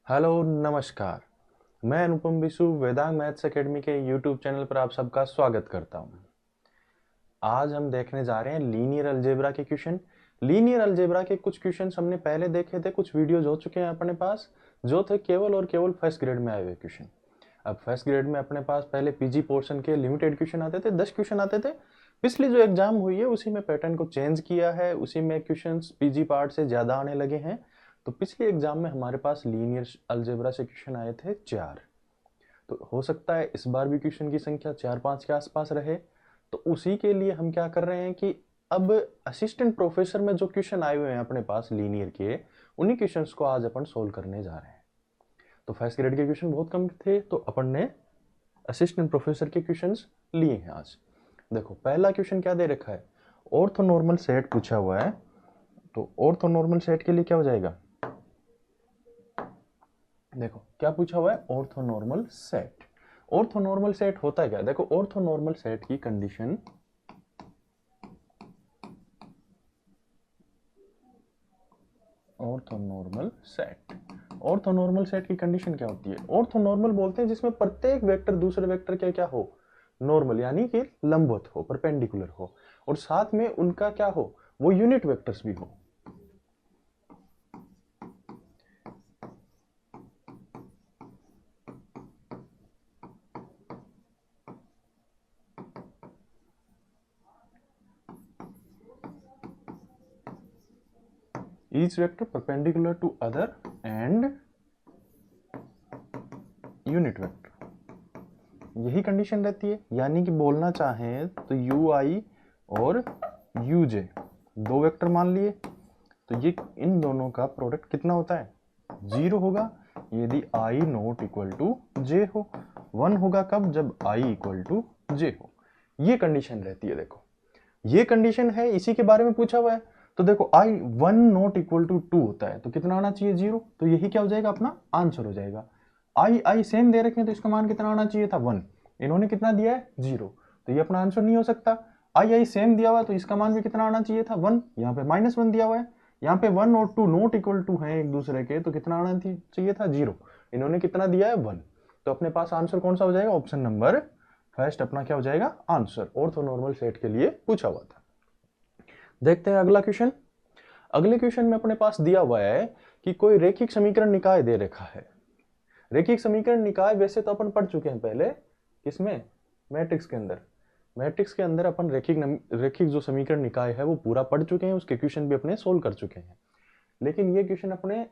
Hello नमस्कार। मैं अनुपम Vishu Vedang maths academy के यूट्यूब चैनल पर आप सबका स्वागत करता हूं। आज हम देखने जा रहे हैं लीनियर अलजेब्रा के क्वेश्चन। लीनियर अलजेब्रा के कुछ क्वेश्चन हमने पहले देखे थे, कुछ वीडियोज हो चुके हैं अपने पास, जो थे केवल और केवल फर्स्ट ग्रेड में आए हुए क्वेश्चन। अब फर्स्ट ग्रेड में अपने पास पहले पीजी पोर्शन के लिमिटेड क्वेश्चन आते थे, 10 क्वेश्चन आते थे। पिछली जो एग्जाम हुई है उसी में पैटर्न को चेंज किया है, उसी में क्वेश्चन पीजी पार्ट से ज्यादा आने लगे हैं। तो पिछली एग्जाम में हमारे पास लीनियर अलजेब्रा से क्वेश्चन आए थे 4। तो हो सकता है इस बार भी क्वेश्चन की संख्या 4-5 के आसपास रहे। तो उसी के लिए हम क्या कर रहे हैं कि अब असिस्टेंट प्रोफेसर में जो क्वेश्चन आए हुए हैं अपने पास लीनियर के, उन्हीं क्वेश्चंस को आज अपन सोल्व करने जा रहे हैं। तो फर्स्ट ग्रेड के क्वेश्चन बहुत कम थे, तो अपन ने असिस्टेंट प्रोफेसर के क्वेश्चंस लिए हैं आज। देखो पहला क्वेश्चन क्या दे रखा है, ऑर्थोनॉर्मल सेट पूछा हुआ है। तो ऑर्थोनॉर्मल सेट के लिए क्या हो जाएगा, देखो क्या पूछा हुआ है, ऑर्थोनॉर्मल सेट। ऑर्थोनॉर्मल सेट होता है क्या, देखो ऑर्थोनॉर्मल सेट की कंडीशन ऑर्थोनॉर्मल सेट की कंडीशन क्या होती है। ऑर्थोनॉर्मल बोलते हैं जिसमें प्रत्येक वेक्टर दूसरे वेक्टर के क्या हो, नॉर्मल यानी कि लंबवत हो, परपेंडिकुलर हो, और साथ में उनका क्या हो, वो यूनिट वेक्टर्स भी हो। each vector perpendicular to other and unit vector, यही कंडीशन रहती है। यानी कि बोलना चाहें तो यू आई और यू जे दो वेक्टर मान लिए, तो ये इन दोनों का प्रोडक्ट कितना होता है, 0 होगा यदि आई नॉट इक्वल टू जे हो। 1 होगा कब, जब आई इक्वल टू जे हो। ये कंडीशन रहती है। देखो ये कंडीशन है, इसी के बारे में पूछा हुआ है। तो देखो आई 1 नॉट इक्वल टू 2 होता है, तो कितना आना चाहिए, 0। तो यही क्या हो जाएगा, अपना आंसर हो जाएगा। आई सेम दे रखे हैं, तो इसका मान कितना आना चाहिए था, 1। इन्होंने कितना दिया है, 0, तो ये अपना आंसर नहीं हो सकता। आई सेम दिया हुआ है, तो इसका मान भी कितना आना चाहिए था, 1। यहाँ पे -1 दिया हुआ है, यहाँ पे 1 और 2 नॉट इक्वल टू है एक दूसरे के, तो कितना आना चाहिए था, 0। इन्होंने कितना दिया है, 1। तो अपने पास आंसर कौन सा हो जाएगा, ऑप्शन नंबर फर्स्ट अपना क्या हो जाएगा, आंसर ऑर्थोनॉर्मल सेट के लिए पूछा हुआ था। देखते हैं अगला क्वेश्चन। अगले क्वेश्चन में अपने पास दिया हुआ है कि कोई रेखिक समीकरण निकाय दे रखा है। रेखिक समीकरण निकाय वैसे तो अपन पढ़ चुके हैं पहले, किसमें, मैट्रिक्स के अंदर। मैट्रिक्स के अंदर अपन रेखिक जो समीकरण निकाय है वो पूरा पढ़ चुके हैं, उसके क्वेश्चन भी अपने सोल्व कर चुके हैं। लेकिन ये क्वेश्चन अपने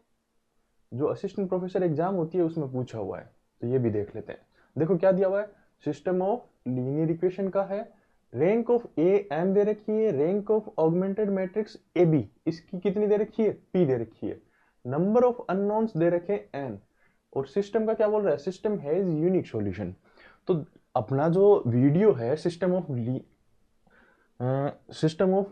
जो असिस्टेंट प्रोफेसर एग्जाम होती है उसमें पूछा हुआ है, तो ये भी देख लेते हैं। देखो क्या दिया हुआ है, सिस्टम ऑफ लीनियर इक्वेशन का है, रैंक ऑफ ए एम दे रखी है, rank of augmented matrix A B इसकी कितनी दे रखी है, पी दे रखी है, नंबर ऑफ अननोन्स दे रखे एन, और सिस्टम का क्या बोल रहा है, सिस्टम हैज यूनिक सॉल्यूशन। तो अपना जो वीडियो है सिस्टम ऑफ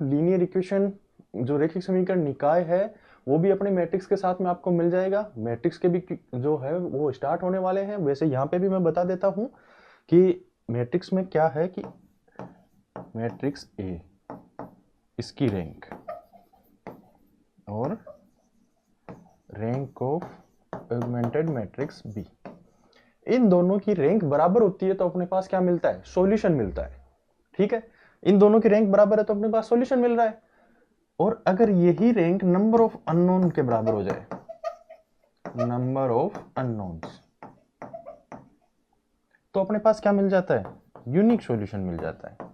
लीनियर इक्वेशन, जो रेखिक समीकरण निकाय है, वो भी अपने मैट्रिक्स के साथ में आपको मिल जाएगा। मैट्रिक्स के भी जो है वो स्टार्ट होने वाले हैं। वैसे यहाँ पे भी मैं बता देता हूँ कि मैट्रिक्स में क्या है, कि मैट्रिक्स ए इसकी रैंक और rank of augmented matrix B, इन दोनों की रैंक बराबर होती है तो अपने पास क्या मिलता है, सॉल्यूशन मिलता है। ठीक है, इन दोनों की रैंक बराबर है तो अपने पास सॉल्यूशन मिल रहा है। और अगर यही रैंक नंबर ऑफ अननोन के बराबर हो जाए, नंबर ऑफ अननोन्स, तो अपने पास क्या मिल जाता है, यूनिक सॉल्यूशन मिल जाता है।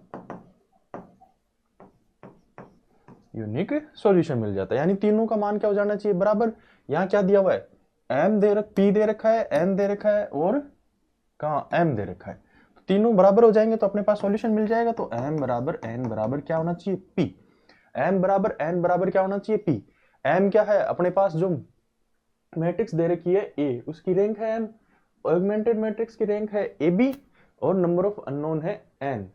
यूनिक सॉल्यूशन मिल जाता है, यानी तीनों का मान क्या हो जाना चाहिए, बराबर। यहां क्या दिया हुआ है, पी दे रखा है, एन दे रखा है, और कहा एम दे रखा है। तो तीनों बराबर हो जाएंगे तो अपने पास सॉल्यूशन मिल जाएगा। तो एम बराबर एन बराबर क्या होना चाहिए, पी। एम बराबर एन बराबर क्या होना चाहिए, पी। एम क्या है, अपने पास जो मैट्रिक्स दे रखी है ए, उसकी रैंक है एम, ऑगमेंटेड मैट्रिक्स की रैंक है ए बी, और नंबर ऑफ अननोन है एन।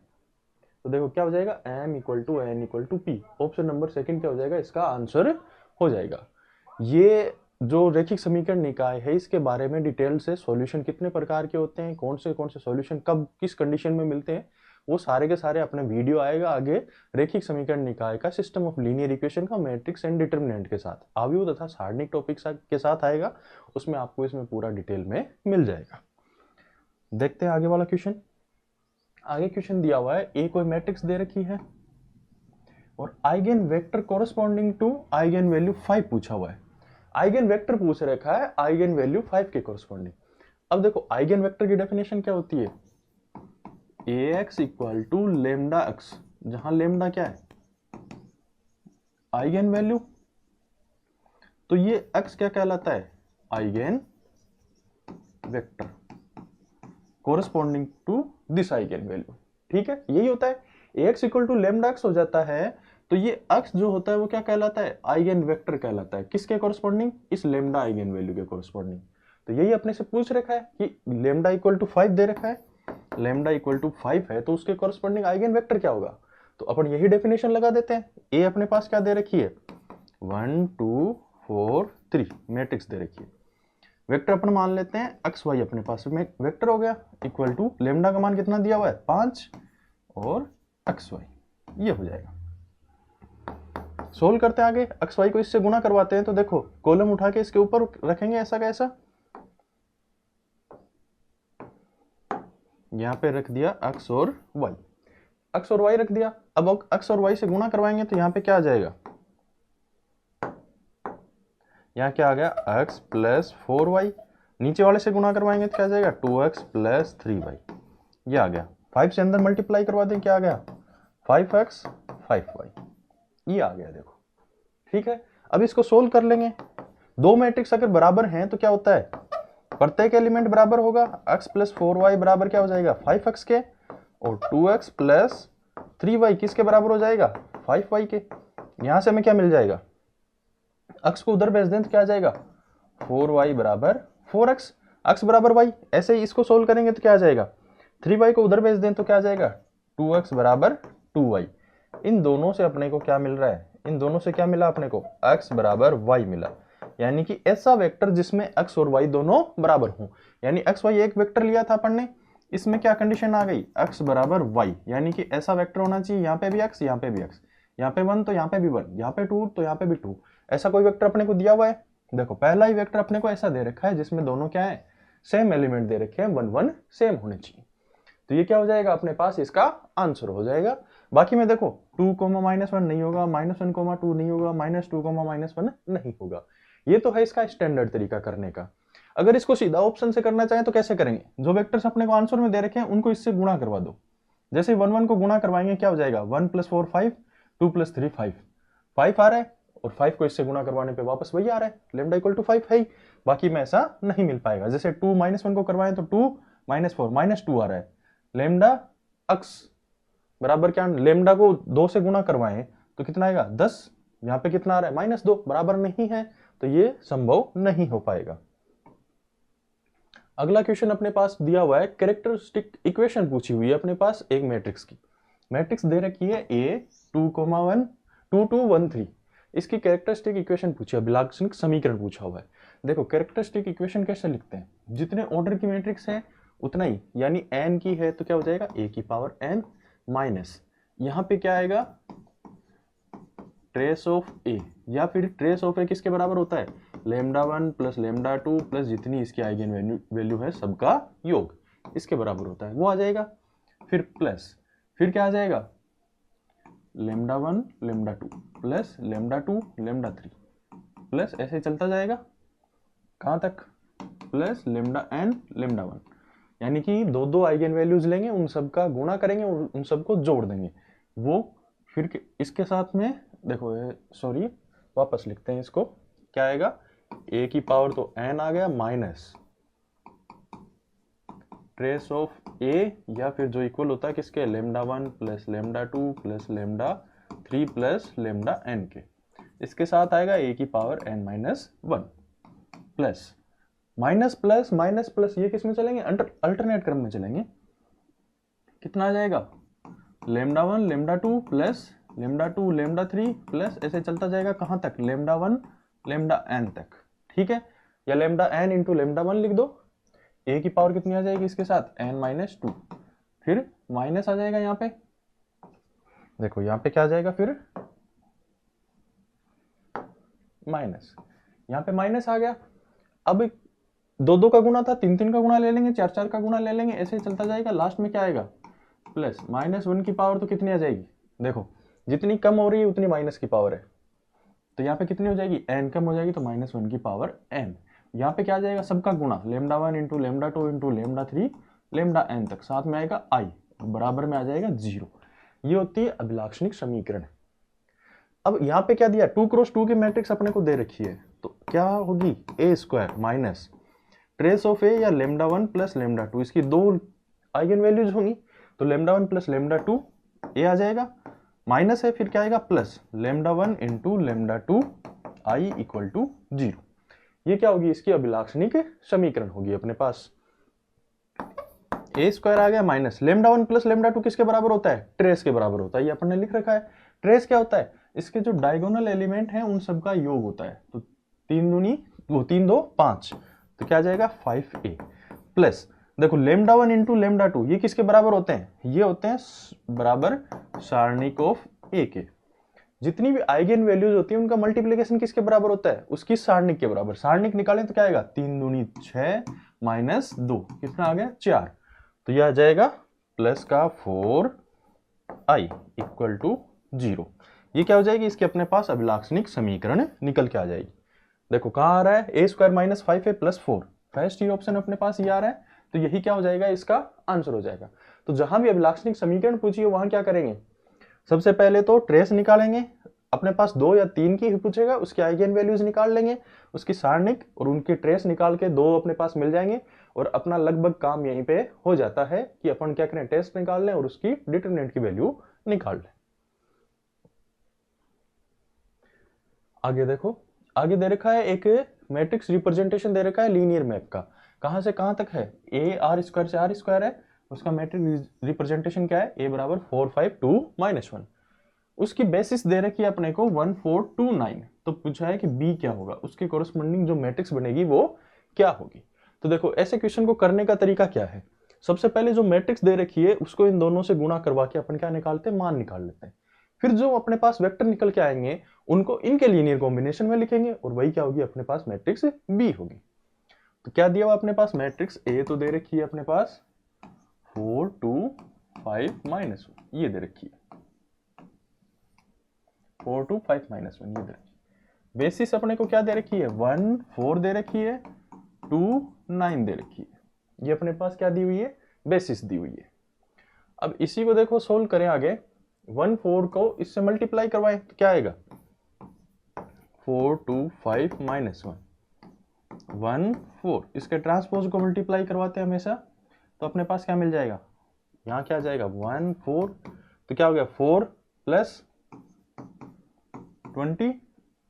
तो देखो क्या हो जाएगा, M equal to N equal to P. Option number second क्या हो जाएगा, इसका आंसर हो जाएगा। ये जो रैखिक समीकरण निकाय है इसके बारे में डिटेल से, सॉल्यूशन कितने प्रकार के होते हैं, कौन से सॉल्यूशन कब किस कंडीशन में मिलते हैं, वो सारे के सारे अपने वीडियो आएगा आगे रेखिक समीकरण निकाय का, सिस्टम ऑफ लीनियर इक्वेशन का, मैट्रिक्स एंड डिटर्मिनेंट के साथ, अवयव तथा सारणिक टॉपिक के साथ आएगा, उसमें आपको इसमें पूरा डिटेल में मिल जाएगा। देखते हैं आगे वाला क्वेश्चन। आगे क्वेश्चन दिया हुआ है, ए कोई मैट्रिक्स दे रखी है और eigen vector corresponding to eigen value 5 पूछा हुआ है। आइगन वेक्टर पूछ रखा है आइगन वैल्यू 5 के कोरस्पॉन्डिंग। अब देखो आइगन वेक्टर की डेफिनेशन क्या होती है, ax equal to lambda X, जहां लेमडा क्या है, आइगन वैल्यू, तो ये x क्या कहलाता है, eigen vector corresponding to this eigen value. ठीक है, यही होता है, ax equal to lambda X हो जाता है, तो ये x जो होता है वो क्या कहलाता है, आइगन वेक्टर कहलाता है, किसके कोरस्पॉन्डिंग, इस लेमडा आइगन वैल्यू के कोरस्पॉन्डिंग। तो यही अपने से पूछ रखा है कि लेमडा इक्वल टू 5 दे रखा है, लेमडा इक्वल टू 5 है, तो उसके कोरस्पॉन्डिंग आइगन वेक्टर क्या होगा, तो अपन यही डेफिनेशन लगा देते हैं। ए अपने पास क्या दे रखी है, 1 2 4 3 मैट्रिक्स दे रखी है, वेक्टर अपन मान लेते हैं एक्स वाई, अपने पास में वेक्टर हो गया, इक्वल टू लेमडा का मान कितना दिया हुआ है 5 और एक्स वाई, ये हो जाएगा। सोल्व करते हैं आगे, एक्स वाई को इससे गुणा करवाते हैं, तो देखो कॉलम उठा के इसके ऊपर रखेंगे ऐसा का ऐसा, यहां पे रख दिया x और y, x और y रख दिया। अब x और y से गुणा करवाएंगे तो यहाँ पे क्या आ जाएगा, यहाँ क्या आ गया x प्लस 4y, नीचे वाले से गुणा करवाएंगे तो क्या आ जाएगा 2x प्लस 3y, ये आ गया। 5 से अंदर मल्टीप्लाई करवा दें, क्या आ गया 5x 5y, ये आ गया देखो। ठीक है, अब इसको सोल्व कर लेंगे। दो मैट्रिक्स अगर बराबर हैं तो क्या होता है, प्रत्येक एलिमेंट बराबर होगा, x प्लस 4y बराबर क्या हो जाएगा 5x के, और 2x प्लस 3y किसके बराबर हो जाएगा 5y के। यहां से हमें क्या मिल जाएगा, x को उधर भेज दें तो क्या आ जाएगा 4y बराबर 4x, x बराबर y, ऐसे ही इसको सोल्व करेंगे तो क्या आ जाएगा, 3y को उधर भेज दें तो क्या आ जाएगा 2x बराबर 2y। इन दोनों से अपने को क्या मिल रहा है, इन दोनों से क्या मिला अपने को, x बराबर y मिला, यानी कि ऐसा वेक्टर जिसमें x और y दोनों बराबर हों, यानी x y एक वेक्टर लिया था अपन ने, इसमें क्या कंडीशन आ गई, x बराबर y, यानी कि ऐसा वेक्टर होना चाहिए, यहाँ पे भी x, यहाँ पे भी x, यहाँ पे 1 तो यहाँ पे भी 1, यहाँ पे 2 तो यहाँ पे भी 2, ऐसा कोई वेक्टर अपने को दिया हुआ है। देखो पहला ही वेक्टर अपने को ऐसा दे रखा है जिसमें दोनों क्या है, सेम एलिमेंट दे रखे हैं, 1 1 सेम होने चाहिए, तो ये क्या हो जाएगा अपने पास, इसका आंसर हो जाएगा। बाकी में देखो 2 -1 नहीं होगा, -1 2 नहीं होगा, -2 -1 नहीं होगा। ये तो है इसका स्टैंडर्ड तरीका करने का। अगर इसको सीधा ऑप्शन से करना चाहें तो कैसे करेंगे, जो वेक्टर्स अपने को आंसर में दे रखे हैं उनको इससे गुणा करवा दो। जैसे 1 1 को गुणा करवाएंगे क्या हो जाएगा, 1 + 4 5, 2 + 3 5, 5 आ रहा है, और 5 को इससे गुणा करवाने पे वापस वही आ रहा है, लेमडा इक्वल टू 5 है ही। बाकी में ऐसा नहीं मिल पाएगा। जैसे 2 -1 को करवाएं तो 2 -4 -2 आ रहा है, लेमडा x बराबर क्या, लेमडा को 2 से गुणा करवाएं तो कितना आएगा 10, यहाँ पे कितना आ रहा है -2, बराबर नहीं है, तो ये संभव नहीं हो पाएगा। अगला क्वेश्चन अपने पास दिया हुआ है, कैरेक्टरिस्टिक इक्वेशन पूछी हुई है अपने पास एक मैट्रिक्स की। मैट्रिक्स दे रखी है A 2, 1 2 2 1 3, इसकी कैरेक्टरिस्टिक इक्वेशन पूछी है, अभिलाक्षणिक समीकरण पूछा हुआ है। देखो कैरेक्टरिस्टिक इक्वेशन कैसे लिखते हैं, जितने ऑर्डर की मैट्रिक्स है उतना ही, यानी n की है तो क्या हो जाएगा a की पावर n माइनस, यहाँ पे क्या आएगा ट्रेस ऑफ a, या फिर ट्रेस ऑफ a किसके बराबर होता है, लेमडा 1 प्लस लेमडा 2 प्लस जितनी इसकी आइगन वैल्यू है सबका योग, इसके बराबर होता है, वो आ जाएगा। फिर प्लस, फिर क्या आ जाएगा lambda 1 lambda 2 plus lambda 2 lambda 3 plus ऐसे चलता जाएगा कहाँ तक, प्लस लेमडा n लेमडा 1, यानी कि दो आइगन वैल्यूज लेंगे, उन सब का गुणा करेंगे और उन सबको जोड़ देंगे, वो फिर इसके साथ में देखो, सॉरी वापस लिखते हैं इसको, क्या आएगा a की पावर तो n आ गया माइनस ट्रेस ऑफ a, या फिर जो इक्वल होता है किसके, lambda 1 plus lambda 2 plus lambda 3 plus lambda n के, इसके साथ आएगा a की power n minus 1 plus minus plus minus plus, ये किस में चलेंगे, अल्टरनेट क्रम में चलेंगे, कितना आ जाएगा lambda 1 lambda 2 plus lambda 2 lambda 3 plus ऐसे चलता जाएगा कहाँ तक, लेमडा 1 लेमडा n तक। ठीक है, या लेमडा n इंटू लेमडा 1 लिख दो, a की पावर कितनी आ जाएगी इसके साथ n माइनस 2, फिर माइनस आ जाएगा यहाँ पे, देखो यहाँ पे क्या आ जाएगा, फिर माइनस, यहाँ पे माइनस आ गया। अब 2 का गुना था, 3 का गुना ले लेंगे, 4 का गुना ले लेंगे, ऐसे ही चलता जाएगा। लास्ट में क्या आएगा, प्लस -1 की पावर तो कितनी आ जाएगी, देखो जितनी कम हो रही है उतनी माइनस की पावर है, तो यहाँ पे कितनी हो जाएगी, n कम हो जाएगी तो -1 की पावर n। यहाँ पे क्या आ जाएगा, सबका गुणा λ1 इंटू λ2 इंटू λ3 λn तक, साथ में आएगा i, बराबर में आ जाएगा 0। ये होती है अभिलाक्षणिक समीकरण। अब यहाँ पे क्या दिया, 2 क्रॉस 2 की मैट्रिक्स अपने को दे रखी है, तो क्या होगी, a square minus trace of a या λ1 प्लस λ2, इसकी 2 आइगन वैल्यूज होंगी, तो λ1 प्लस λ2 a आ जाएगा, माइनस है, फिर क्या आएगा, plus λ1 into λ2 i equal to 0। ये क्या होगी, इसकी अभिलाक्षणिक समीकरण होगी अपने पास। a स्क्वायर आ गया माइनस λ1 प्लस λ2 किसके बराबर होता है, ट्रेस के बराबर होता है, ये अपन ने लिख रखा है। ट्रेस क्या होता है, इसके जो डायगोनल एलिमेंट हैं उन सबका योग होता है, तो 3 2 5, तो क्या आ जाएगा 5a प्लस, देखो λ1 इंटू λ2 ये किसके बराबर होते हैं, ये होते हैं बराबर सारणिक ऑफ a के। जितनी भी आइगन वैल्यूज होती है उनका मल्टीप्लिकेशन किसके बराबर होता है, उसकी सारणिक के बराबर। सारणिक निकालें तो क्या आएगा, 3 दूनी 6 माइनस 2 कितना आ गया 4, तो यह आ जाएगा प्लस का 4i इक्वल टू 0। ये क्या हो जाएगी, इसके अपने पास अभिलाक्षणिक समीकरण निकल के आ जाएगी। देखो कहाँ आ रहा है, a square minus 5a plus 4, first he option अपने पास ये आ रहा है, तो यही क्या हो जाएगा, इसका आंसर हो जाएगा। तो जहां भी अभिलाक्षणिक समीकरण पूछिए वहां क्या करेंगे, सबसे पहले तो ट्रेस निकालेंगे, अपने पास 2 या 3 की ही पूछेगा उसके आइगन वैल्यूज निकाल लेंगे, उसकी सारणिक और उनकी ट्रेस निकाल के 2 अपने पास मिल जाएंगे, और अपना लगभग काम यहीं पे हो जाता है कि अपन क्या करें, टेस्ट निकाल लें और उसकी डिटरमिनेंट की वैल्यू निकाल लें। आगे देखो, आगे दे रखा है एक मैट्रिक्स रिप्रेजेंटेशन दे रखा है लीनियर मैप का, कहां से कहां तक है, a r स्क्वायर से r स्क्वायर है, उसका मैट्रिक्स रिप्रेजेंटेशन क्या है, a बराबर 4 5 2 -1, उसकी बेसिस दे रखी है अपने को 1 4 2 9, तो पूछा है कि b क्या होगा, उसके कोरस्पोंडिंग जो मैट्रिक्स बनेगी वो क्या होगी। तो देखो ऐसे क्वेश्चन को करने का तरीका क्या है, सबसे पहले जो मैट्रिक्स दे रखी है उसको इन दोनों से गुणा करवा के अपन क्या निकालते हैं, मान निकाल लेते हैं, फिर जो अपने पास वेक्टर निकल के आएंगे उनको इनके लीनियर कॉम्बिनेशन में लिखेंगे, और वही क्या होगी, अपने पास मैट्रिक्स बी होगी। तो क्या दिया हुआ अपने पास, मैट्रिक्स ए तो दे रखी है अपने पास 4 2 5 -1, ये दे रखी है 4 2 5 -1, ये दे रखी है। बेसिस अपने को क्या दे रखी है, 1 4 दे रखी है, 2 9 दे रखी है, ये अपने पास क्या दी हुई है, बेसिस दी हुई है। अब इसी को देखो सोल्व करें आगे, 1 4 को इससे मल्टीप्लाई करवाएं तो क्या आएगा, 4 2 5 -1 1 4, इसके ट्रांसपोज को मल्टीप्लाई करवाते हैं हमेशा, तो अपने पास क्या मिल जाएगा, यहाँ क्या आ जाएगा 1 4, तो क्या हो गया 4 प्लस 20,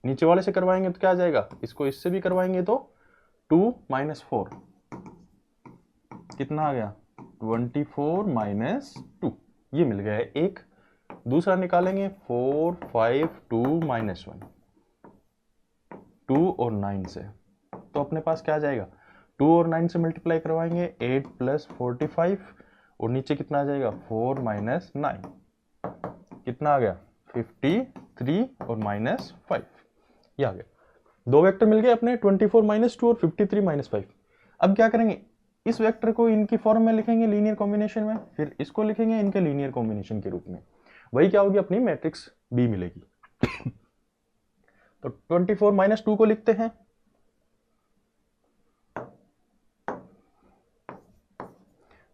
नीचे वाले से करवाएंगे तो क्या आ जाएगा, इसको इससे भी करवाएंगे तो 2 -4 कितना आ गया 24 -2, ये मिल गया है एक। दूसरा निकालेंगे 4 5 2 -1, 2 और 9 से, तो अपने पास क्या आ जाएगा, 2 और 9 से मल्टीप्लाई करवाएंगे 8 प्लस 45, और नीचे कितना आ जाएगा 4 -9, कितना आ गया 53 और -5, ये आ गया। 2 वेक्टर मिल गए अपने, 24 -2 और 53 -5। अब क्या करेंगे, इस वेक्टर को इनकी फॉर्म में लिखेंगे लीनियर कॉम्बिनेशन में, फिर इसको लिखेंगे इनके लीनियर कॉम्बिनेशन के रूप में, वही क्या होगी, अपनी मैट्रिक्स बी मिलेगी। तो 24 -2 को लिखते हैं,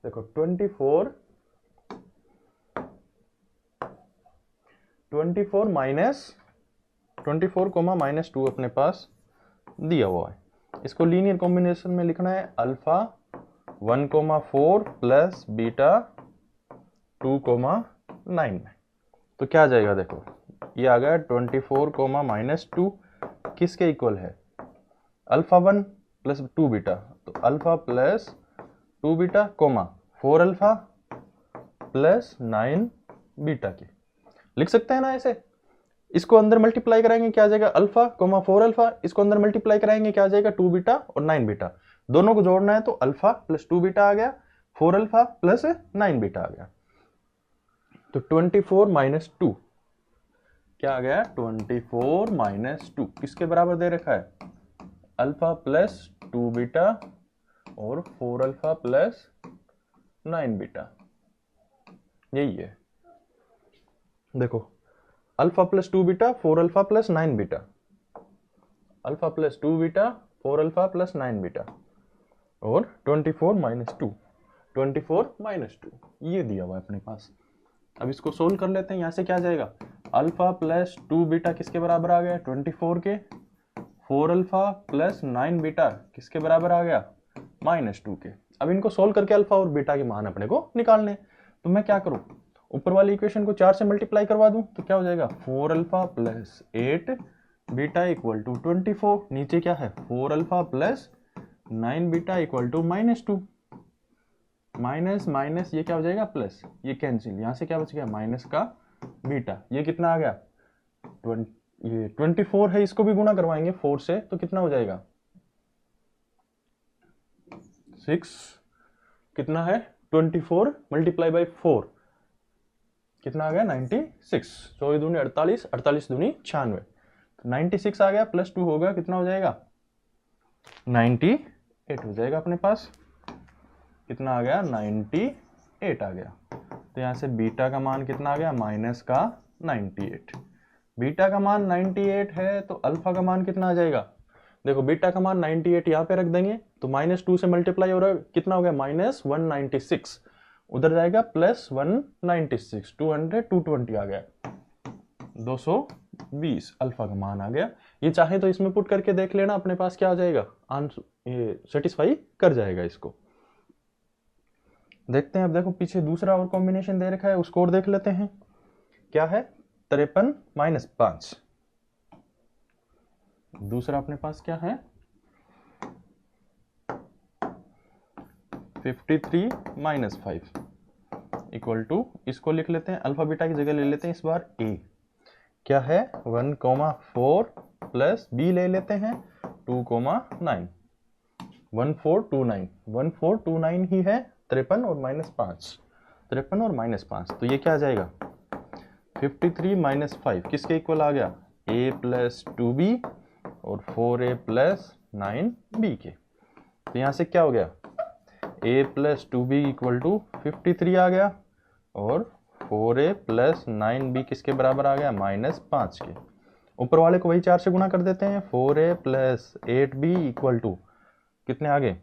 देखो 24 -2 अपने पास दिया हुआ है, इसको लीनियर कॉम्बिनेशन में लिखना है अल्फा 1,4 प्लस बीटा 2,9 में, तो क्या आ जाएगा, देखो ये आ गया 24, -2 किसके इक्वल है, अल्फा 1 प्लस 2 बीटा, तो alpha plus 2 beta 4 alpha plus 9 beta के, लिख सकते हैं ना ऐसे। इसको अंदर मल्टीप्लाई कराएंगे क्या आ जाएगा, अल्फा 4 अल्फा, इसको अंदर मल्टीप्लाई कराएंगे क्या आ जाएगा 2 बीटा और 9 बीटा, दोनों को जोड़ना है तो अल्फा प्लस 2 बीटा आ गया, 4 अल्फा प्लस 9 बीटा आ गया। तो 24 माइनस 2 क्या आ गया? 24 माइनस 2 किसके बराबर दे रखा है? अल्फा प्लस 2 बीटा और 4 अल्फा प्लस 9 बीटा, यही है। देखो alpha plus 2 beta 4 alpha plus 9 beta, alpha plus 2 beta 4 alpha plus 9 beta और 24 माइनस 2, 24 माइनस 2 ये दिया हुआ है अपने पास। अब इसको सोल्व कर लेते हैं। यहाँ से क्या जाएगा? अल्फा प्लस 2 बीटा किसके बराबर आ गया? 24 के। 4 अल्फा प्लस 9 बीटा किसके बराबर आ गया? -2 के। अब इनको सोल्व करके अल्फा और बीटा के मान अपने को निकालने। तो मैं क्या करूं? ऊपर वाली इक्वेशन को 4 से मल्टीप्लाई करवा दूं तो क्या हो जाएगा? 4 alpha plus 8 beta equal to 24। नीचे क्या है? 4 alpha plus 9 beta equal to -2। Minus minus ये क्या हो जाएगा? प्लस, ये कैंसिल। यहां से क्या बच गया? माइनस का बीटा। ये कितना आ गया? 24 है, इसको भी गुणा करवाएंगे 4 से तो कितना हो जाएगा? 6। कितना है? 24 मल्टीप्लाई बाई 4 कितना आ गया? 96। 24 दूनी 48, 48 दूनी 96, 96 आ गया। प्लस 2 होगा, कितना हो जाएगा? 98 हो जाएगा अपने पास। कितना आ गया? 98 आ गया। तो यहां से बीटा का मान कितना आ गया? माइनस का 98। बीटा का मान 98 है तो अल्फा का मान कितना आ जाएगा? देखो बीटा का मान 98 यहाँ पे रख देंगे तो -2 से मल्टीप्लाई हो रहा है, कितना हो गया? -196। उधर जाएगा +196, 200 220 आ गया, 220 अल्फा का मान आ गया। ये चाहे तो इसमें पुट करके देख लेना, अपने पास क्या आ जाएगा? आंसर ये सेटिस्फाई कर जाएगा इसको। देखते हैं अब। देखो पीछे दूसरा और कॉम्बिनेशन दे रखा है, उसको और देख लेते हैं। क्या है? 53 माइनस 5। दूसरा अपने पास क्या है? 53 माइनस 5 इक्वल टू, इसको लिख लेते हैं अल्फा बीटा की जगह ले लेते हैं इस बार a। क्या है? 1,4 प्लस b ले लेते हैं 2,9, 1429, 1429 ही है। 53 और -5, 53 और -5 तो ये क्या आ जाएगा? 53 माइनस 5 किसके इक्वल आ गया? a प्लस 2b और 4a प्लस 9b के। तो यहां से क्या हो गया? a plus 2b equal to 53 आ गया और 4a प्लस 9b किसके बराबर आ गया? -5 के। ऊपर वाले को वही 4 से गुणा कर देते हैं। 4a plus 8b equal to कितने आ गए?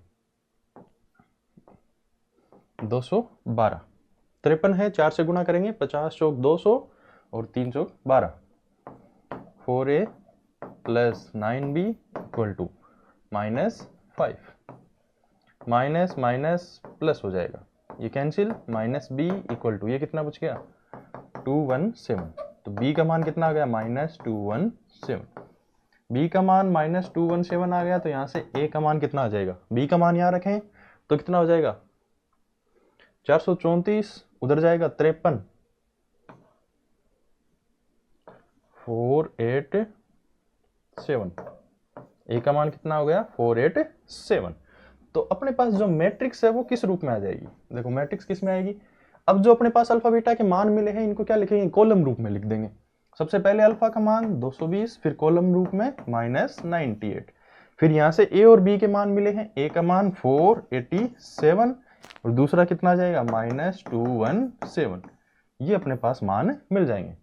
212। 53 है, 4 से गुणा करेंगे, 50 चौक 200 और 3 चौक 12। 4a plus 9b equal to -5। Minus minus plus हो जाएगा, ये कैंसिल। -b इक्वल टू ये कितना बच गया? 217। तो b का मान कितना आ गया? -217। b का मान -217 आ गया। तो यहां से a का मान कितना आ जाएगा? b का मान यहां रखें तो कितना हो जाएगा? 434। उधर जाएगा 53, 487। a का मान कितना हो गया? 487। तो अपने पास जो मैट्रिक्स है वो किस रूप में आ जाएगी? देखो मैट्रिक्स किस में आएगी? अब जो अपने पास अल्फा बीटा के मान मिले हैं इनको क्या लिखेंगे? कॉलम रूप में लिख देंगे। सबसे पहले अल्फा का मान 220, फिर कॉलम रूप में -98, फिर यहां से a और b के मान मिले हैं। a का मान 487 और दूसरा कितना आ जाएगा? -217। ये अपने पास मान मिल जाएंगे।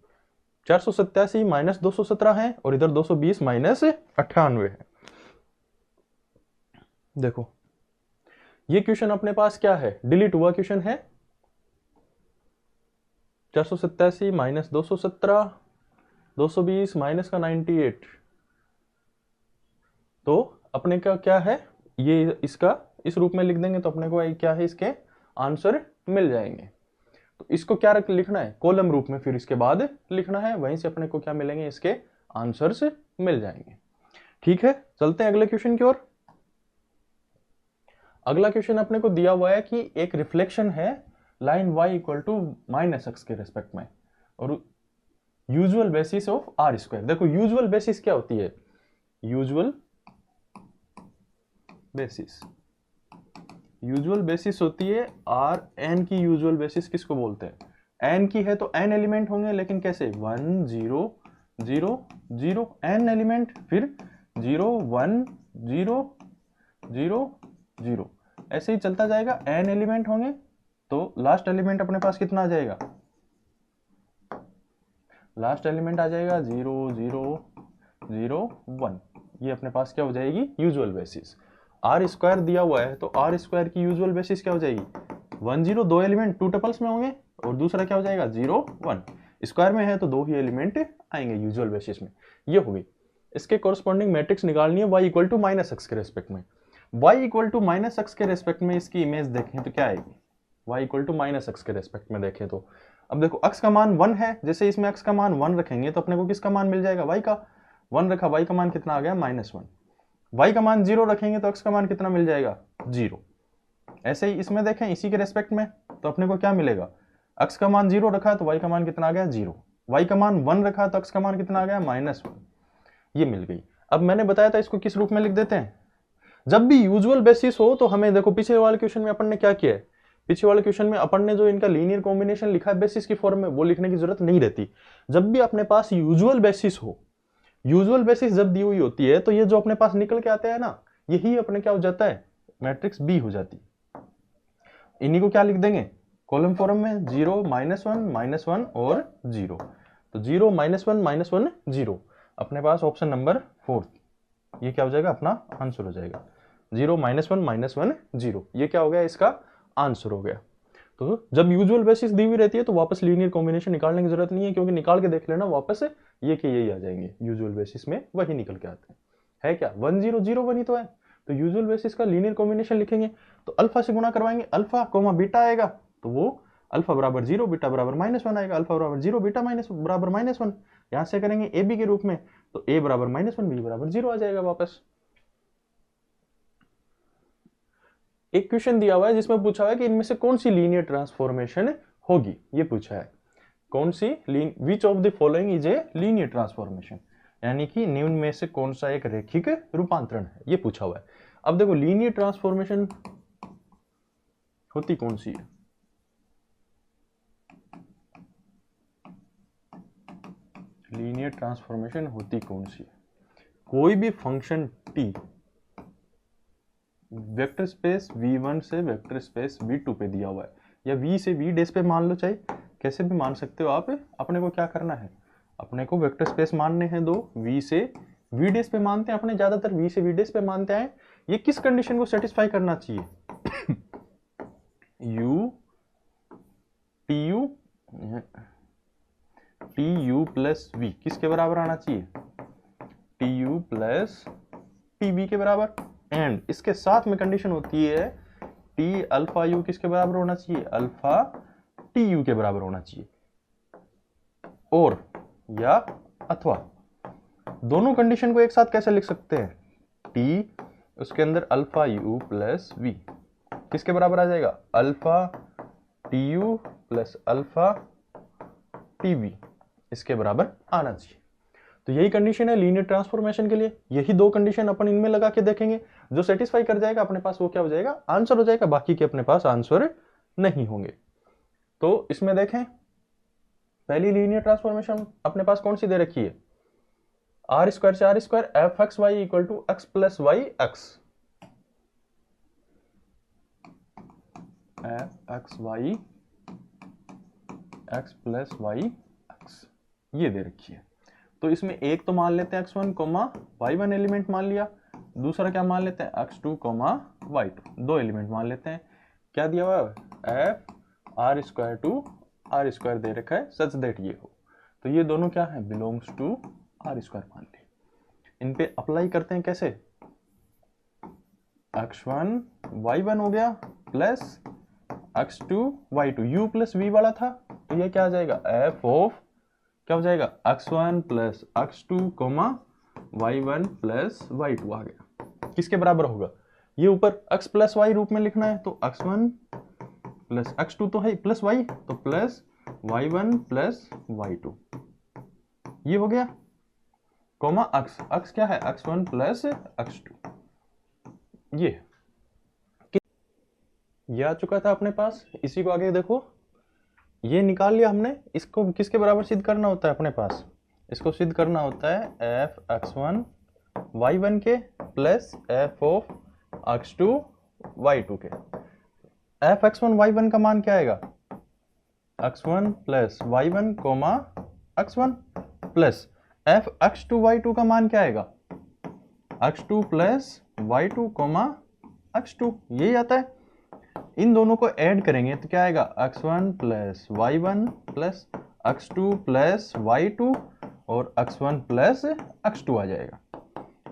487 -217 है और इधर 220 -98 है। देखो ये क्वेश्चन अपने पास क्या है? डिलीट हुआ क्वेश्चन है। 487 -217, 220 माइनस का 98। तो अपने का क्या है? ये इसका इस रूप में लिख देंगे तो अपने को क्या है? इसके आंसर मिल जाएंगे। तो इसको क्या लिखना है? कॉलम रूप में फिर इसके बाद लिखना है, वहीं से अपने को क्या मिलेंगे? इसके आंसर्स मिल जाएंगे। ठीक है, चलते हैं अगले क्वेश्चन की ओर। अगला क्वेश्चन अपने को दिया हुआ है कि एक रिफ्लेक्शन है line y equal to -x के रेस्पेक्ट में और यूजुअल बेसिस ऑफ r²। देखो यूजुअल बेसिस क्या होती है? यूजुअल बेसिस यूजुअल बेसिस होती है आर एन की यूजुअल बेसिस किसको बोलते हैं? एन की है तो एन एलिमेंट होंगे, लेकिन कैसे? 1 0 0 0 एन एलिमेंट, फिर 0 1 0 0 0 ऐसे ही चलता जाएगा। एन एलिमेंट होंगे तो लास्ट एलिमेंट अपने पास कितना आ जाएगा? लास्ट एलिमेंट आ जाएगा 0 0 0 1। ये अपने पास क्या हो जाएगी? Usual basis. आर स्क्वायर दिया हुआ है तो आर स्क्वायर की यूजुअल बेसिस क्या हो जाएगी? 1 0, दो एलिमेंट टू टपल्स में होंगे, और दूसरा क्या हो जाएगा? 0 1। स्क्वायर में है तो दो ही एलिमेंट आएंगे यूजुअल बेसिस में। ये हो गई। इसके कोरस्पॉन्डिंग मैट्रिक्स निकालनी है y equal to minus X के रेस्पेक्ट में। y equal to minus X के रेस्पेक्ट में इसकी इमेज देखें तो क्या आएगी? y equal to minus X के रेस्पेक्ट में देखें तो अब देखो x का मान 1 है, जैसे इसमें x का मान 1 रखेंगे तो अपने को किसका मान मिल जाएगा? y का। 1 रखा, y का मान कितना आ गया? -1। y का मान 0 रखेंगे तो x का मान कितना मिल जाएगा? 0। ऐसे ही इसमें देखें, इसी के रेस्पेक्ट में, तो अपने को क्या मिलेगा? x का मान 0 रखा तो y का मान कितना आ गया? 0। y का मान 1 रखा तो x का मान कितना आ गया? -1। ये मिल गई। अब मैंने बताया था इसको किस रूप में लिख देते हैं? जब भी यूजुअल बेसिस हो तो हमें देखो, पिछले वाले क्वेश्चन में अपन ने क्या किया है? पिछले वाले क्वेश्चन में अपन ने जो इनका लीनियर कॉम्बिनेशन लिखा है बेसिस की फॉर्म में, वो लिखने की जरूरत नहीं रहती। जब भी अपने पास यूजुअल बेसिस हो, यूजुअल बेसिस जब दी हुई होती है तो ये जो अपने पास निकल के आते हैं ना, यही अपने क्या हो जाता है? मैट्रिक्स बी हो जाती है। इन्हीं को क्या लिख देंगे? कॉलम फॉर्म में 0 -1 -1 और 0। तो 0 -1 -1 0 अपने पास ऑप्शन नंबर 4, ये क्या हो जाएगा? अपना आंसर हो जाएगा। 0 -1 -1 0, ये क्या हो गया? इसका आंसर हो गया। तो जब यूजुअल बेसिस दी हुई रहती है तो वापस लीनियर कॉम्बिनेशन निकालने की जरूरत नहीं है, क्योंकि निकाल के देख लेना वापस ये के यही आ जाएंगे। यूजुअल बेसिस में वही निकल के आते हैं। है क्या? 1 0 0 1 ही तो है। तो यूजुअल बेसिस का लीनियर कॉम्बिनेशन लिखेंगे तो अल्फा से गुणा करवाएंगे, अल्फा कोमा बीटा आएगा तो वो अल्फा बराबर 0 बीटा बराबर -1 आएगा। अल्फा बराबर 0 बीटा बराबर -1, यहां से करेंगे ए बी के रूप में, तो ए बराबर -1 बी बराबर 0 आ जाएगा वापस। एक क्वेश्चन दिया हुआ है जिसमें पूछा हुआ है कि इनमें से कौन सी लीनियर ट्रांसफॉर्मेशन होगी, ये पूछा है। कौन सी? Which of the following is a linear transformation, यानी कि निम्न में से कौन सा एक रैखिक रूपांतरण है, ये पूछा हुआ है। अब देखो, लीनियर ट्रांसफॉर्मेशन होती कौन सी है? लीनियर ट्रांसफॉर्मेशन होती कौन सी है? कोई भी function t vector space v1 से वेक्टर स्पेस v2 पे दिया हुआ है, या v से v डेस पे मान लो, चाहे कैसे भी मान सकते हो आप। अपने को क्या करना है? अपने को वेक्टर स्पेस मानने हैं दो, v से v डेस पे मानते हैं अपने, ज्यादातर v से v डेस पे मानते हैं। ये किस कंडीशन को सेटिस्फाई करना चाहिए? tu प्लस v किसके बराबर आना चाहिए? tu प्लस tv के बराबर। एंड इसके साथ में कंडीशन होती है टी अल्फा यू किसके बराबर होना चाहिए? अल्फा टी यू के बराबर होना चाहिए। और या अथवा दोनों कंडीशन को एक साथ कैसे लिख सकते हैं? टी उसके अंदर अल्फा यू प्लस वी किसके बराबर आ जाएगा? Alpha T U plus alpha T V इसके बराबर आना चाहिए। तो यही कंडीशन है लीनियर ट्रांसफॉर्मेशन के लिए। यही दो कंडीशन अपन इनमें लगा के देखेंगे, जो सेटिस्फाई कर जाएगा अपने पास वो क्या हो जाएगा? आंसर हो जाएगा। बाकी के अपने पास आंसर नहीं होंगे। तो इसमें देखें, पहली लीनियर ट्रांसफॉर्मेशन अपने पास कौन सी दे रखी है? आर स्क्वायर से R square F X Y equal to X plus Y X, F X Y X plus Y X, ये दे रखी है। तो इसमें एक तो मान लेते हैं x1 कोमा y1 एलिमेंट मान लिया, दूसरा क्या मान लेते हैं? x2 कोमा y2, दो एलिमेंट मान लेते हैं। क्या दिया हुआ है? f r square to r square दे रखा है सच दैट ये हो। तो ये दोनों क्या है? बिलोंग्स टू r स्क्वायर मान लिए। इन पे अप्लाई करते हैं कैसे? x1 y1 हो गया plus x2 y2, u plus v वाला था, तो ये क्या आ जाएगा? f ऑफ क्या हो जाएगा? x1 plus x2 coma y1 plus y2 आ गया। किसके बराबर होगा? ये ऊपर x प्लस y रूप में लिखना है, तो x1 प्लस x2 तो है प्लस y, तो प्लस y1 प्लस y2, ये हो गया। कोमा x क्या है? x1 प्लस x2, ये ये आ चुका था अपने पास। इसी को आगे देखो, ये निकाल लिया हमने। इसको किसके बराबर सिद्ध करना होता है अपने पास? इसको सिद्ध करना होता है f x one Y one के plus f of x two y two के। F x one Y one का मान क्या आएगा? X one plus Y one comma x one plus f x two y two का मान क्या आएगा? X two plus Y two comma x two. यही आता है। इन दोनों को ऐड करेंगे तो क्या आएगा? X one plus Y one plus x two plus Y two और x one plus x two आ जाएगा।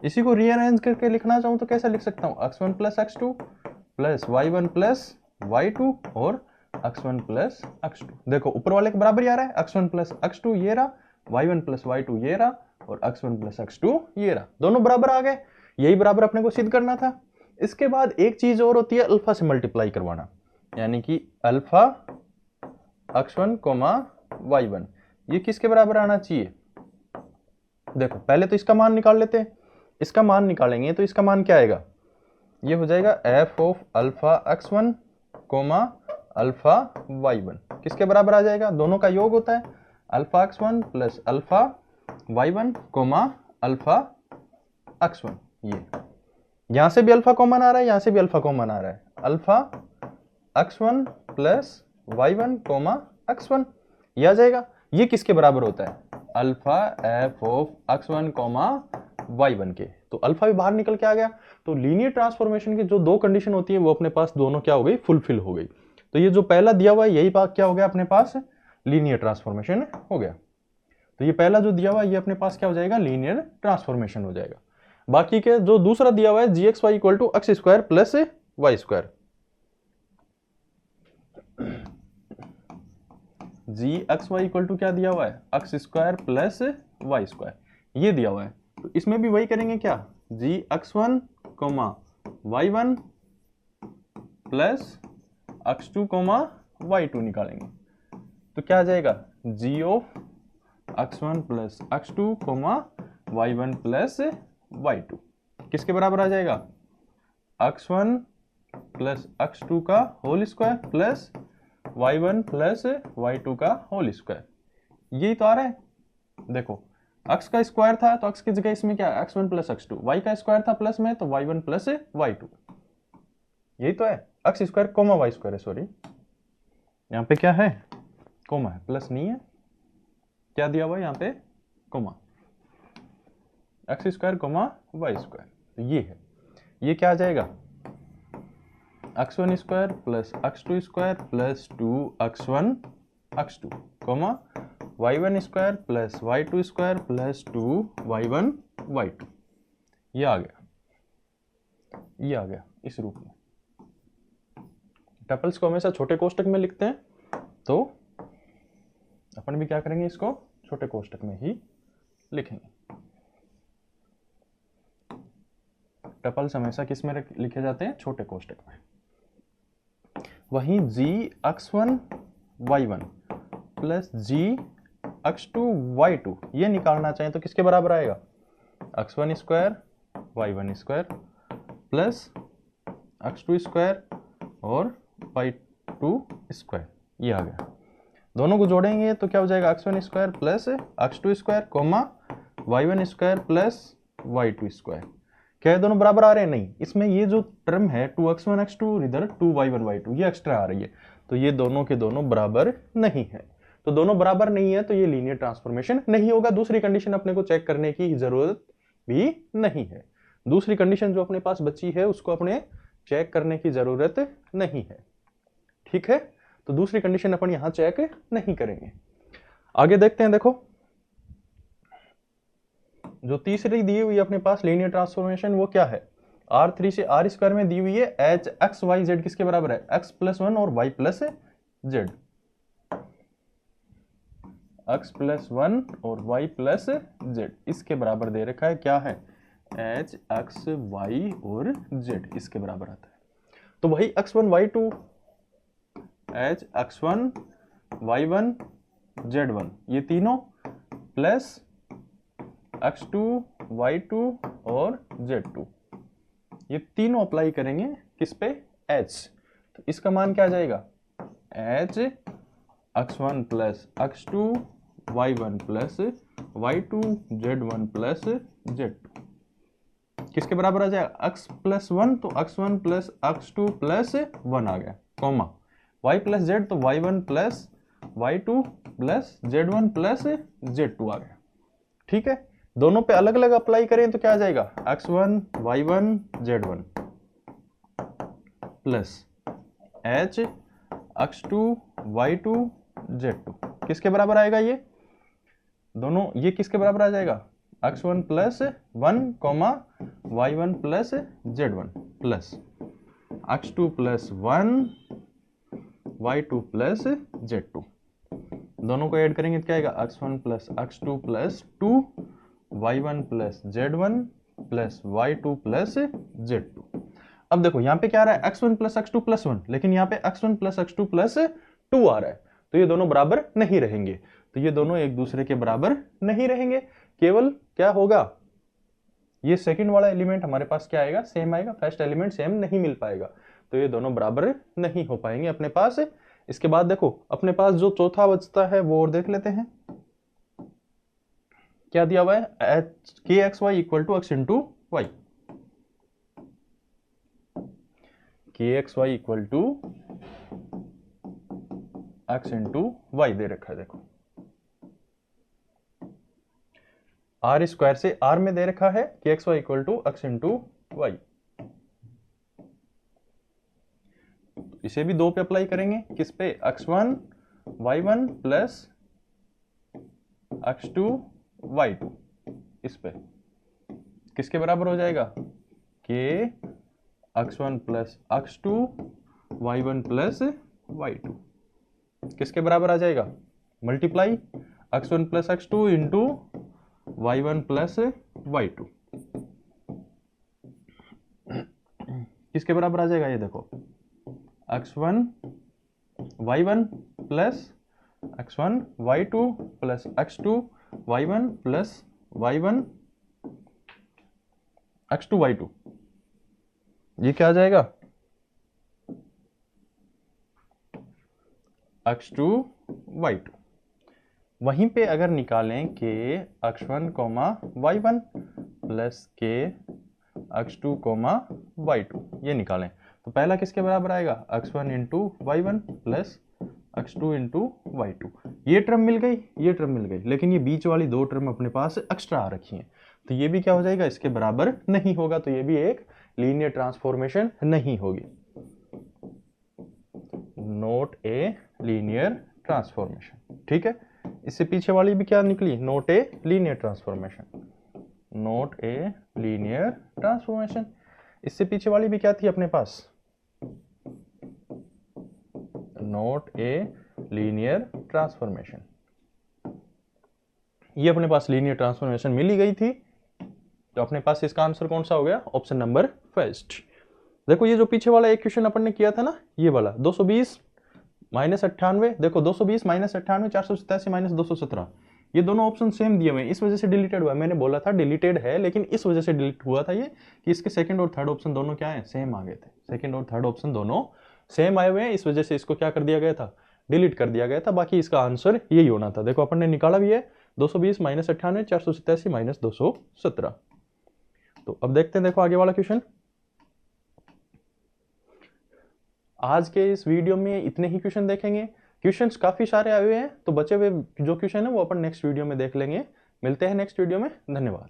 इसी को रीअरेंज करके लिखना चाहूँ तो कैसे लिख सकता हूँ? X one plus x two plus Y one plus Y two और x one plus x two. देखो ऊपर वाले के बराबर ही आ रहा है। X one plus x two ये रहा, y one plus Y two ये रहा और x one plus x two ये रहा। दोनों बराबर आ गए। यही बराबर अपने को सिद्ध करना था। इसके बाद एक चीज और होती है, अल्फा से मल्टीप्लाई करवाना, यानी कि alpha X one comma Y one, ये किसके बराबर आना चाहिए? देखो पहले तो इसका मान निकाल लेते हैं। इसका मान निकालेंगे तो इसका मान क्या आएगा? ये हो जाएगा F of alpha X one comma alpha Y one. किसके बराबर आ जाएगा? दोनों का योग होता है alpha X one plus alpha Y one comma alpha X one. ये यहां से भी अल्फा कॉमन आ रहा है, यहां से भी अल्फा कॉमन आ रहा है। Alpha X one plus Y one comma x one, यह आ जाएगा। ये किसके बराबर होता है? Alpha F of x one comma Y one के। तो अल्फा भी बाहर निकल के आ गया। तो लीनियर ट्रांसफॉर्मेशन की जो दो कंडीशन होती है वो अपने पास दोनों क्या हो गई? फुलफिल हो गई। तो ये जो पहला दिया हुआ है यही बात क्या हो गया अपने पास? लीनियर ट्रांसफॉर्मेशन हो गया। तो ये पहला जो दिया हुआ है ये अपने पास क्या हो जाएगा? लीनियर ट्रांसफॉर्मेशन हो जाएगा। बाकी के जो दूसरा दिया हुआ है g x Y equal to x square plus y square, g x Y equal to क्या दिया हुआ है? X square plus y square, ये दिया हुआ है। तो इसमें भी वही करेंगे क्या? G x one comma Y one plus x two comma y two निकालेंगे तो क्या आ जाएगा? G of x one plus x two comma Y one plus Y two किसके बराबर आ जाएगा? X one plus x two का whole square plus Y one plus Y two का होल स्क्वायर। यही तो आ रहा है। देखो एक्स का स्क्वायर था तो एक्स की जगह इसमें क्या? X one plus x two. Y का स्क्वायर था प्लस में तो Y one plus Y two. यही तो है। X square comma Y square है, सॉरी यहाँ पे क्या है? कोमा है, प्लस नहीं है। क्या दिया हुआ है यहाँ पे? Comma. X square comma Y square, तो ये है। ये क्या आ जाएगा? X one square plus x two square plus two x one x two comma Y one square plus Y two square plus two Y one Y two. ये आ गया, ये आ गया इस रूप में। टपल्स को हमेशा छोटे कोष्टक में लिखते हैं, तो अपन भी क्या करेंगे? इसको छोटे कोष्टक में ही लिखेंगे। टपल्स हमेशा किस में लिखे जाते हैं? छोटे कोष्टक में। वहीं g x one Y one plus g x two y two ये निकालना चाहें तो किसके बराबर आएगा? X one square y one square plus x two square और वाई टू स्क्वायर। ये आ गया। दोनों को जोड़ेंगे तो क्या हो जाएगा? X one square plus x two square comma Y one square plus Y two square. क्या है दोनों बराबर आ रहे हैं? नहीं, इसमें ये जो टर्म है two x one x two इधर two Y one Y two ये एक्स्ट्रा आ रही है, तो ये दोनों के दोनों बराबर नहीं है। तो दोनों बराबर नहीं है तो ये लीनियर ट्रांसफॉर्मेशन नहीं होगा। दूसरी कंडीशन अपने को चेक करने की जरूरत भी नहीं है। दूसरी कंडीशन जो अपने पास बची है उसको अपने चेक करने की जरूरत नहीं है। ठीक है, तो दूसरी कंडीशन अपन यहां चेक नहीं करेंगे। आगे देखते हैं। देखो जो तीसरी दी हुई अपने पास लीनियर ट्रांसफॉर्मेशन वो क्या है? R3 से R स्क्वायर में दी हुई है एच एक्स वाई जेड किसके बराबर है? x प्लस वन और y plus Z. x plus one और y प्लस जेड इसके बराबर दे रखा है। क्या है? एच एक्स वाई और जेड इसके बराबर आता है। तो वही x1 y2 H X one Y one Z one ये तीनों प्लस x2 y2 और z2 ये तीनों अप्लाई करेंगे किस पे? h। तो इसका मान क्या आ जाएगा, h x1 plus x2 y1 plus y2 z1 plus z2 किसके बराबर आ जाएगा, x प्लस 1 तो x1 प्लस x2 प्लस 1 आ गया, कॉमा y प्लस z तो y1 plus y2 plus z1 plus z2 आ गया। ठीक है, दोनों पे अलग अलग अप्लाई करें तो क्या आ जाएगा, x1 y1 z1 plus h x2 y2 z2 किसके बराबर आएगा, ये दोनों ये किसके बराबर आ जाएगा, x1 plus 1 comma y1 plus z1 plus x2 plus 1 y2 plus z2 दोनों को ऐड करेंगे तो क्या आएगा, x1 plus x2 plus 2 y1 plus z1 plus y2 plus z2। अब देखो यहाँ पे क्या आ रहा है, x1 प्लस x2 प्लस 1, लेकिन यहाँ पे x1 प्लस x2 प्लस 2 आ रहा है, तो ये दोनों बराबर नहीं रहेंगे, तो ये दोनों एक दूसरे के बराबर नहीं रहेंगे। केवल क्या होगा, ये सेकंड वाला एलिमेंट हमारे पास क्या आएगा, सेम आएगा, फर्स्ट एलिमेंट सेम नहीं मिल पाएगा, तो ये दोनों बराबर नहीं हो पाएंगे अपने पास। इसके बाद देखो अपने पास जो चौथा बचता है वो और देख लेते हैं, क्या दिया हुआ है, kxy equal to x into Y, kxy equal to x into Y दे रखा है। देखो आर स्क्वायर से आर में दे रखा है kxy equal to x into Y, इसे भी दो पे अप्लाई करेंगे, किस पे, x1 y1 plus x2 y2, इस पे किसके बराबर हो जाएगा, k x1 plus x2 y1 plus y2 किसके बराबर आ जाएगा, multiply x1 plus x2 into y1 plus y2 किसके बराबर आ जाएगा, ये देखो x1 y1 plus x1 y2 plus x2 y1 plus y1 x2 y2, ये क्या आ जाएगा, x2 y2। वहीं पे अगर निकालें के x1 कोमा y1 प्लस के x2 कोमा y2, ये निकालें तो पहला किसके बराबर आएगा, x1 into y1 plus x2 into y2, ये टर्म मिल गई, ये टर्म मिल गई, लेकिन ये बीच वाली दो टर्म अपने पास एक्स्ट्रा आ रखी हैं, तो ये भी क्या हो जाएगा, इसके बराबर नहीं होगा, तो ये भी एक लीनियर ट्रांसफॉर्मेशन नहीं होगी, नोट ए लीनियर ट्रांसफॉर्मेशन। ठीक है, इससे पीछे वाली भी क्या निकली, नोट ए लीनियर ट्रांसफॉर्मेशन, नोट ए लीनियर ट्रांसफॉर्मेशन। इससे पीछे वाली भी क्या थी अपने पास, नोट ए लीनियर ट्रांसफॉर्मेशन, ये अपने पास लीनियर ट्रांसफॉर्मेशन मिली गई थी, तो अपने पास इसका आंसर कौन सा हो गया, ऑप्शन नंबर फर्स्ट। देखो ये जो पीछे वाला एक क्वेश्चन अपन ने किया था ना, ये वाला 220 माइनस 98, देखो 220 माइनस 98 487 माइनस 217, ये दोनों ऑप्शन सेम दिए हुए हैं, इस वजह से डिलीटेड हुआ है, मैंने बोला था डिलीटेड है, लेकिन इस वजह से डिलीट हुआ था ये कि इसके सेकंड और थर्ड ऑप्शन दोनों क्या है, सेम आ गए थे, सेकंड और थर्ड ऑप्शन दोनों सेम आए हुए हैं, इस वजह से इसको क्या कर दिया गया था, डिलीट कर दिया गया था, बाकी इसका आंसर यही होना था। देखो अपन ने निकाला भी है 220 माइनस 98 487 माइनस 217। तो अब देखते हैं, देखो आगे वाला क्वेश्चन। आज के इस वीडियो में इतने ही क्वेश्चन देखेंगे, क्वेश्चंस काफी सारे आए हुए हैं, तो बचे हुए जो क्वेश्चन है वो अपन नेक्स्ट वीडियो में देख लेंगे। मिलते हैं नेक्स्ट वीडियो में, धन्यवाद।